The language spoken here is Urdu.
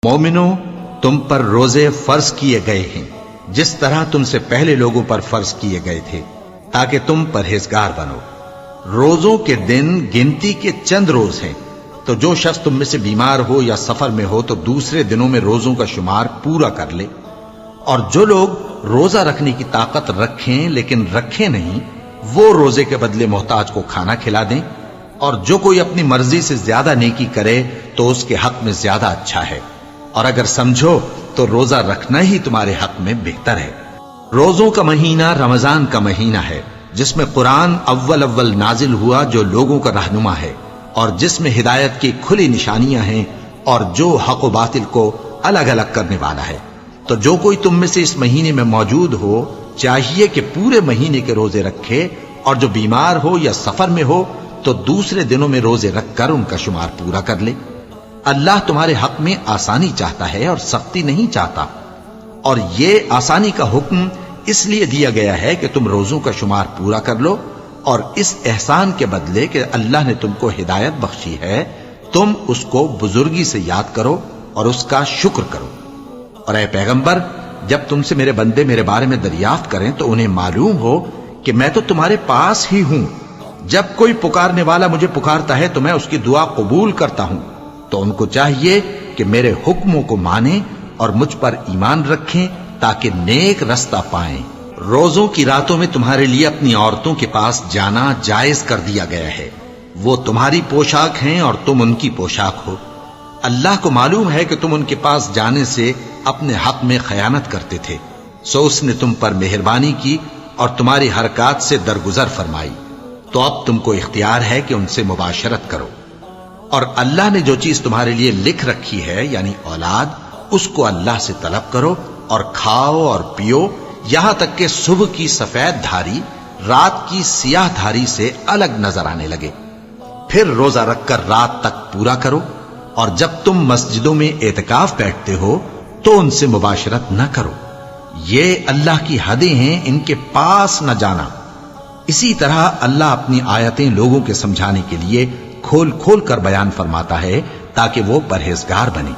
مومنو، تم پر روزے فرض کیے گئے ہیں جس طرح تم سے پہلے لوگوں پر فرض کیے گئے تھے، تاکہ تم پرہیزگار بنو۔ روزوں کے دن گنتی کے چند روز ہیں، تو جو شخص تم میں سے بیمار ہو یا سفر میں ہو تو دوسرے دنوں میں روزوں کا شمار پورا کر لے۔ اور جو لوگ روزہ رکھنے کی طاقت رکھیں لیکن رکھیں نہیں، وہ روزے کے بدلے محتاج کو کھانا کھلا دیں۔ اور جو کوئی اپنی مرضی سے زیادہ نیکی کرے تو اس کے حق میں زیادہ اچھا ہے، اور اگر سمجھو تو روزہ رکھنا ہی تمہارے حق میں بہتر ہے۔ روزوں کا مہینہ رمضان کا مہینہ ہے، جس میں قرآن اول نازل ہوا، جو لوگوں کا رہنما ہے، اور جس میں ہدایت کی کھلی نشانیاں ہیں، اور جو حق و باطل کو الگ الگ کرنے والا ہے۔ تو جو کوئی تم میں سے اس مہینے میں موجود ہو چاہیے کہ پورے مہینے کے روزے رکھے، اور جو بیمار ہو یا سفر میں ہو تو دوسرے دنوں میں روزے رکھ کر ان کا شمار پورا کر لے۔ اللہ تمہارے حق میں آسانی چاہتا ہے اور سختی نہیں چاہتا، اور یہ آسانی کا حکم اس لیے دیا گیا ہے کہ تم روزوں کا شمار پورا کر لو، اور اس احسان کے بدلے کہ اللہ نے تم کو ہدایت بخشی ہے، تم اس کو بزرگی سے یاد کرو اور اس کا شکر کرو۔ اور اے پیغمبر، جب تم سے میرے بندے میرے بارے میں دریافت کریں تو انہیں معلوم ہو کہ میں تو تمہارے پاس ہی ہوں۔ جب کوئی پکارنے والا مجھے پکارتا ہے تو میں اس کی دعا قبول کرتا ہوں۔ تو ان کو چاہیے کہ میرے حکموں کو مانیں اور مجھ پر ایمان رکھیں تاکہ نیک رستہ پائیں۔ روزوں کی راتوں میں تمہارے لیے اپنی عورتوں کے پاس جانا جائز کر دیا گیا ہے، وہ تمہاری پوشاک ہیں اور تم ان کی پوشاک ہو۔ اللہ کو معلوم ہے کہ تم ان کے پاس جانے سے اپنے حق میں خیانت کرتے تھے، سو اس نے تم پر مہربانی کی اور تمہاری حرکات سے درگزر فرمائی، تو اب تم کو اختیار ہے کہ ان سے مباشرت کرو۔ اور اللہ نے جو چیز تمہارے لیے لکھ رکھی ہے یعنی اولاد، اس کو اللہ سے طلب کرو اور کھاؤ اور پیو، یہاں تک کہ صبح کی سفید دھاری رات کی سیاہ دھاری سے الگ نظر آنے لگے۔ پھر روزہ رکھ کر رات تک پورا کرو، اور جب تم مسجدوں میں اعتکاف بیٹھتے ہو تو ان سے مباشرت نہ کرو، یہ اللہ کی حدیں ہیں، ان کے پاس نہ جانا۔ اسی طرح اللہ اپنی آیتیں لوگوں کے سمجھانے کے لیے کھول کھول کر بیان فرماتا ہے تاکہ وہ پرہیزگار بنے۔